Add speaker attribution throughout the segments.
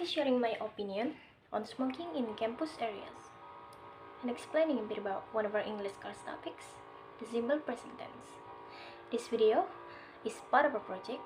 Speaker 1: currently sharing my opinion on smoking in campus areas and explaining a bit about one of our English course topics, the simple present tense. This video is part of a project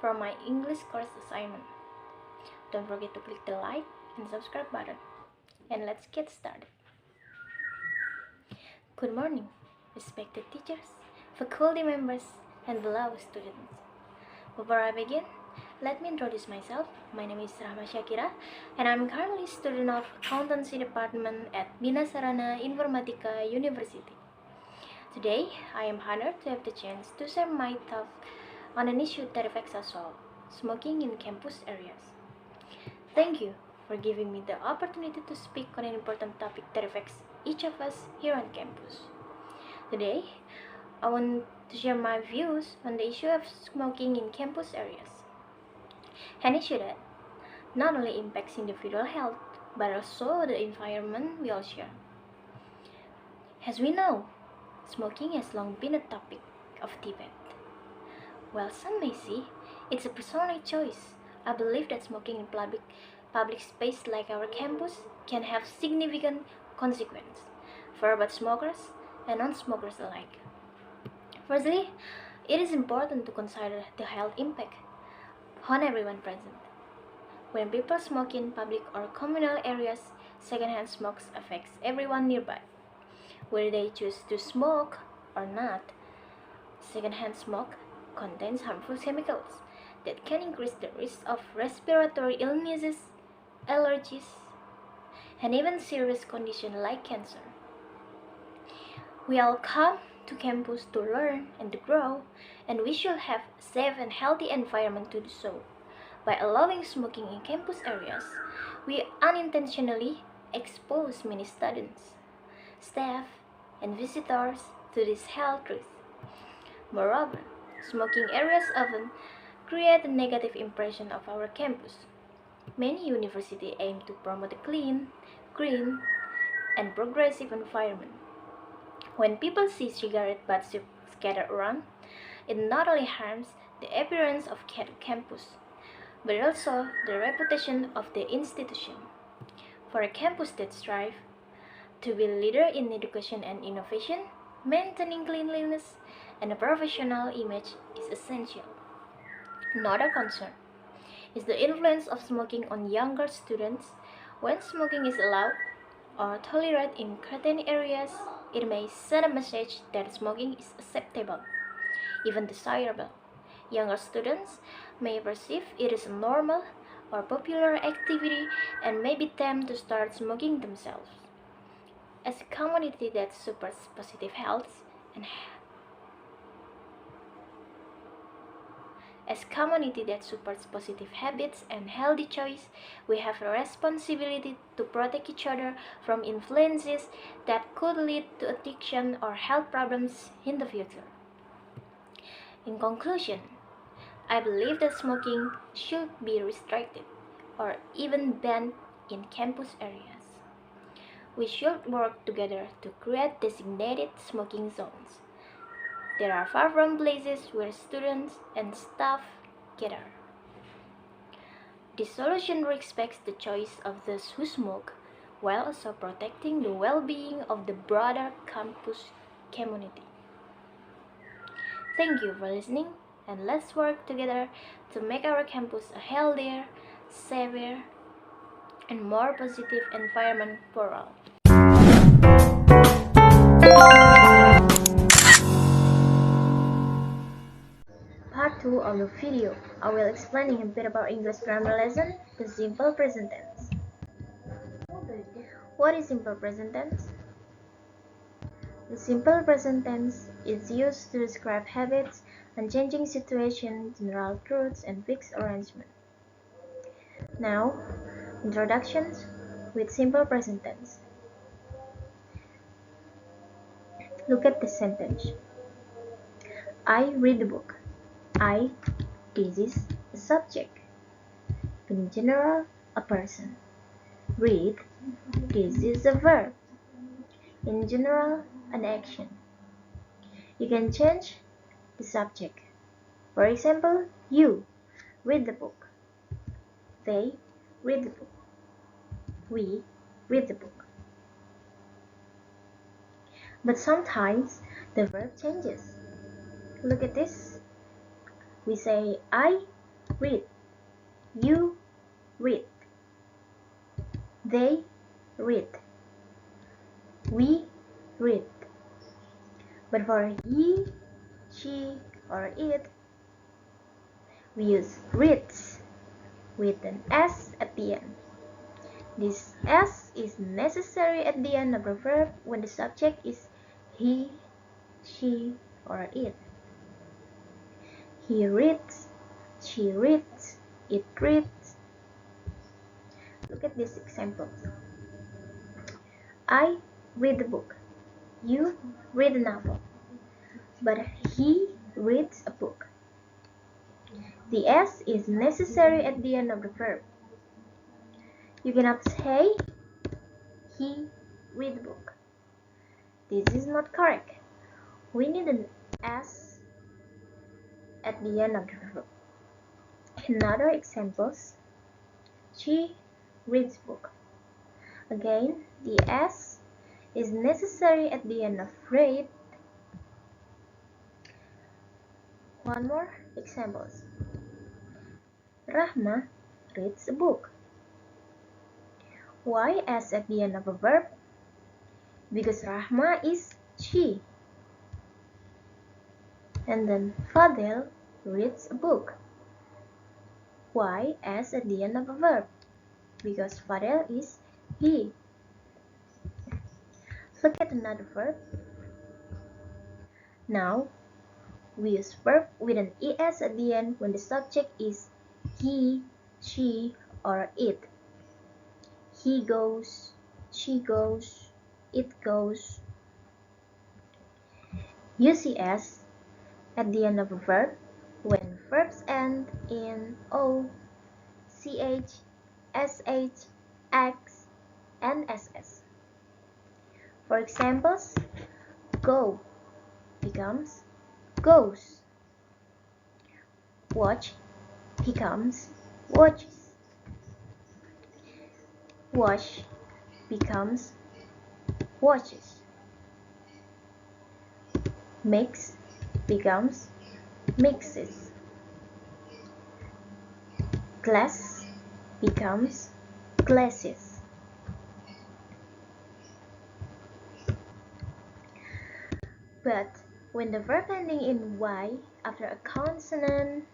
Speaker 1: from my English course assignment. Don't forget to click the like and subscribe button. And let's get started. Good morning, respected teachers, faculty members, and beloved students. Before I begin, let me introduce myself. My name is Rachma Syakira, and I'm currently a student of Accountancy Department at Bina Sarana Informatika University. Today, I am honored to have the chance to share my thoughts on an issue that affects us all, smoking in campus areas. Thank you for giving me the opportunity to speak on an important topic that affects each of us here on campus. Today, I want to share my views on the issue of smoking in campus areas. An issue that not only impacts individual health, but also the environment we all share. As we know, smoking has long been a topic of debate. While some may say it's a personal choice, I believe that smoking in public space like our campus can have significant consequences for both smokers and non-smokers alike. Firstly, it is important to consider the health impact on everyone present. When people smoke in public or communal areas, secondhand smoke affects everyone nearby. Whether they choose to smoke or not, secondhand smoke contains harmful chemicals that can increase the risk of respiratory illnesses, allergies, and even serious conditions like cancer. We all come to campus to learn and to grow, and we should have a safe and healthy environment to do so. By allowing smoking in campus areas, we unintentionally expose many students, staff, and visitors to this health risk. Moreover, smoking areas often create a negative impression of our campus. Many universities aim to promote a clean, green, and progressive environment. When people see cigarette butts scattered around, it not only harms the appearance of campus, but also the reputation of the institution. For a campus that strives to be a leader in education and innovation, maintaining cleanliness and a professional image is essential. Another concern is the influence of smoking on younger students. When smoking is allowed or tolerated in certain areas, it may send a message that smoking is acceptable, even desirable. Younger students may perceive it as a normal or popular activity and may be tempted to start smoking themselves. As a community that supports positive health and habits and healthy choice, we have a responsibility to protect each other from influences that could lead to addiction or health problems in the future. In conclusion, I believe that smoking should be restricted or even banned in campus areas. We should work together to create designated smoking zones. There are far from places where students and staff gather. This solution respects the choice of those who smoke, while also protecting the well-being of the broader campus community. Thank you for listening, and let's work together to make our campus a healthier, safer, and more positive environment for all. Part 2 of the video, I will explain a bit about English grammar lesson, the simple present tense. What is simple present tense? The simple present tense is used to describe habits, unchanging situations, general truths, and fixed arrangement. Now, introductions with simple present tense. Look at the sentence. I read the book. I, this is the subject. In general, a person. Read, this is a verb. In general, an action. You can change the subject. For example, you read the book. They read the book. We read the book. But sometimes the verb changes. Look at this. We say I read, you read, they read, we read. But for he, she, or it, we use reads with an S at the end. This S is necessary at the end of the verb when the subject is he, she, or it. He reads, she reads, it reads. Look at these examples. I read the book. You read a novel. But he reads a book. The S is necessary at the end of the verb. You cannot say he read the book. This is not correct. We need an S at the end of the verb. Another examples. She reads book. Again, the S is necessary at the end of read. One more examples. Rachma reads a book. Why S at the end of a verb? Because Rachma is she. And then Fadel reads a book. Why S at the end of a verb? Because Fadel is he. Look at another verb. Now, we use verb with an es at the end when the subject is he, she, or it. He goes, she goes, it goes. Use es at the end of a verb when verbs end in o, ch, sh, x, and ss. For examples, go becomes goes. Watch becomes watches. Wash becomes washes. Mix becomes mixes. Glass becomes glasses. But when the verb ending in y after a consonant,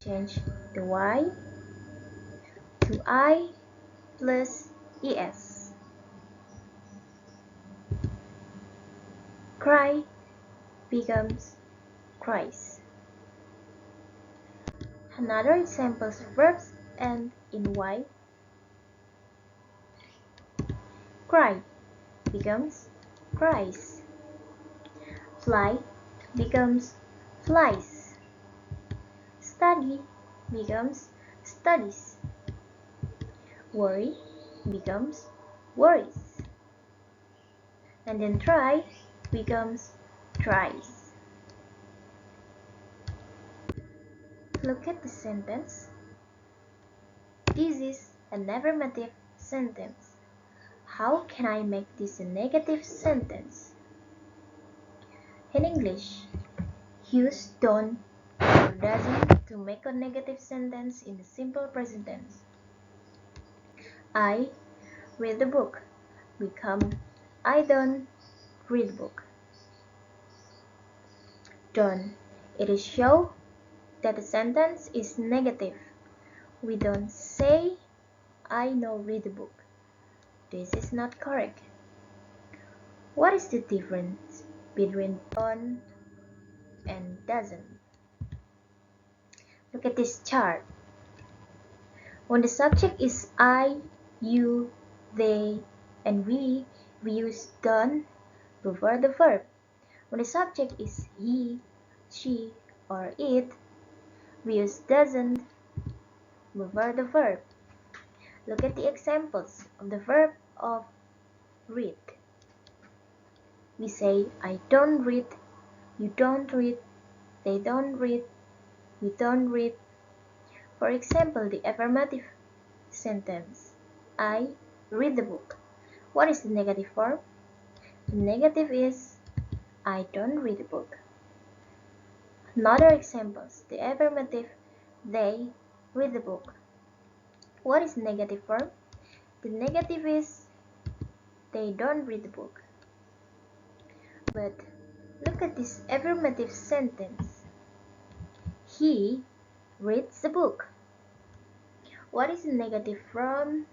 Speaker 1: change the y to I plus es. Cry becomes cries. Another example of verbs end in y. Cry becomes cries. Fly becomes flies. Study becomes studies. Worry becomes worries. And then try becomes tries. Look at the sentence. This is an affirmative sentence. How can I make this a negative sentence? In English, use don't or doesn't to make a negative sentence in the simple present tense. I read the book become I don't read the book. Don't. It is show that the sentence is negative. We don't say I know read the book. This is not correct. What is the difference between don't and doesn't? Look at this chart. When the subject is I, you, they, and we use don't before the verb. When the subject is he, she, or it, we use doesn't before the verb. Look at the examples of the verb of read. We say I don't read, you don't read, they don't read, we don't read, For example, the affirmative sentence, I read the book. What is the negative form? The negative is, I don't read the book. Another examples, the affirmative, they read the book. What is the negative form? The negative is, they don't read the book. But look at this affirmative sentence. He reads the book. What is the negative form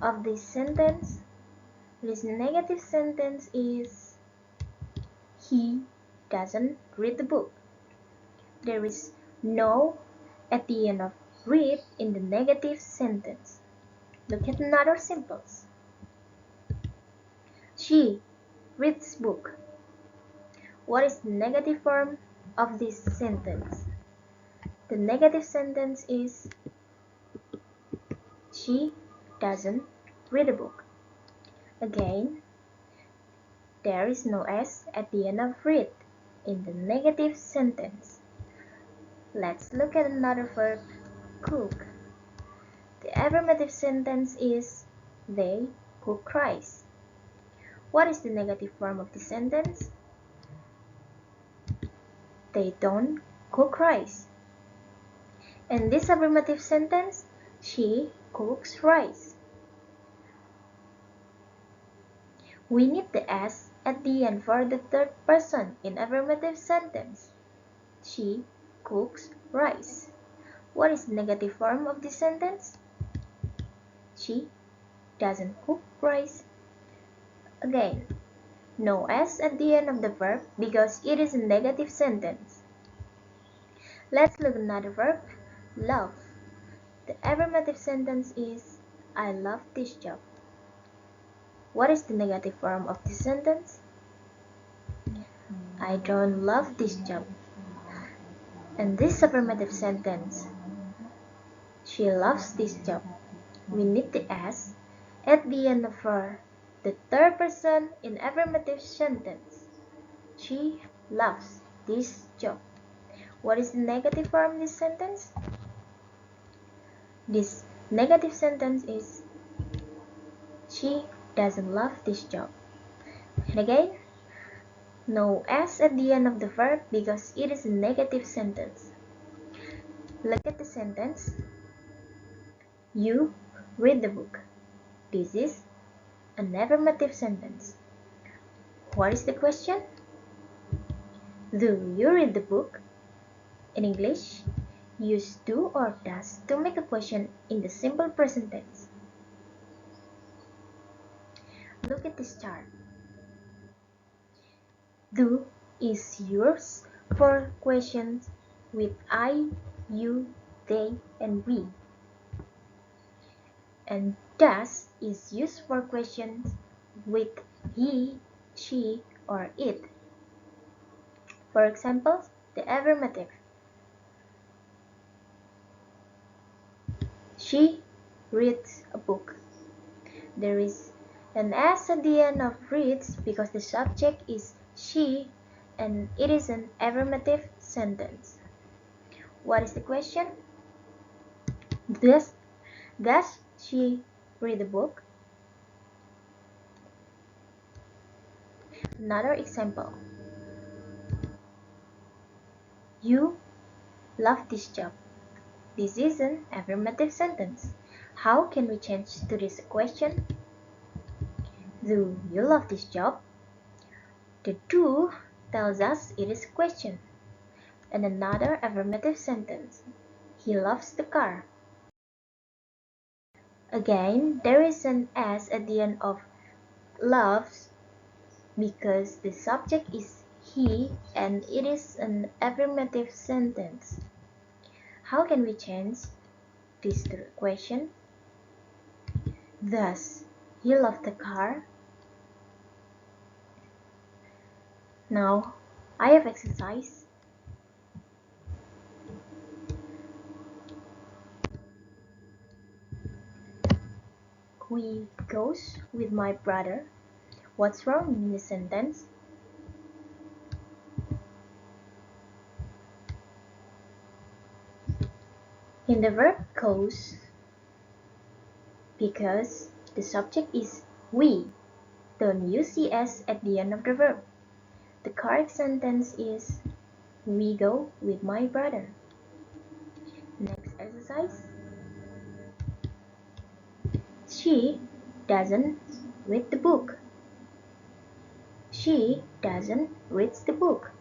Speaker 1: of this sentence? This negative sentence is, he doesn't read the book. There is no at the end of read in the negative sentence. Look at another simples. She reads book. What is the negative form of this sentence? The negative sentence is, she doesn't read a book. Again, there is no s at the end of read in the negative sentence. Let's look at another verb, cook. The affirmative sentence is, they cook rice. What is the negative form of the sentence? They don't cook rice. In this affirmative sentence, she cooks rice. We need the s at the end for the third person in affirmative sentence. She cooks rice. What is the negative form of this sentence? She doesn't cook rice. Again, no s at the end of the verb because it is a negative sentence. Let's look at another verb, love. The affirmative sentence is, I love this job. What is the negative form of this sentence? I don't love this job. And this affirmative sentence, she loves this job. We need the s at the end of the third person in affirmative sentence. She loves this job. What is the negative form of this sentence? This negative sentence is, she doesn't love this job. And again, no s at the end of the verb because it is a negative sentence. Look at the sentence. You read the book. This is an affirmative sentence. What is the question? Do you read the book? In English, use do or does to make a question in the simple present tense. Look at this chart. Do is used for questions with I, you, they, and we. And does is used for questions with he, she, or it. For example, the affirmative. She reads a book. There is an s at the end of reads because the subject is she and it is an affirmative sentence. What is the question? Does she read a book? Another example. You love this job. This is an affirmative sentence. How can we change to this question? Do you love this job? The do tells us it is a question. And another affirmative sentence. He loves the car. Again, there is an s at the end of loves because the subject is he and it is an affirmative sentence. How can we change this to the question? Does he love the car? Now, I have exercise. We goes with my brother. What's wrong in the sentence? In the verb goes, because the subject is we, don't use es at the end of the verb. The correct sentence is, we go with my brother. Next exercise. She doesn't read the book. She doesn't read the book.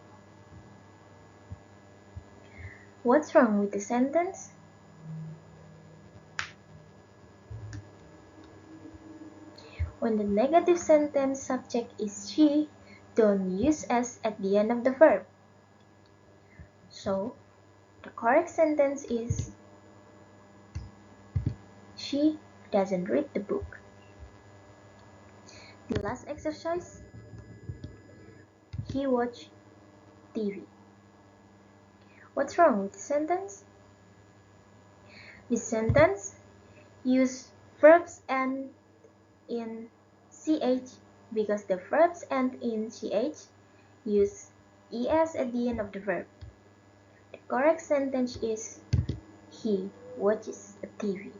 Speaker 1: What's wrong with the sentence? When the negative sentence subject is she, don't use s at the end of the verb. So, the correct sentence is, she doesn't read the book. The last exercise, he watched TV. What's wrong with the sentence? This sentence use verbs end in ch because the verbs end in ch use es at the end of the verb. The correct sentence is, he watches a TV.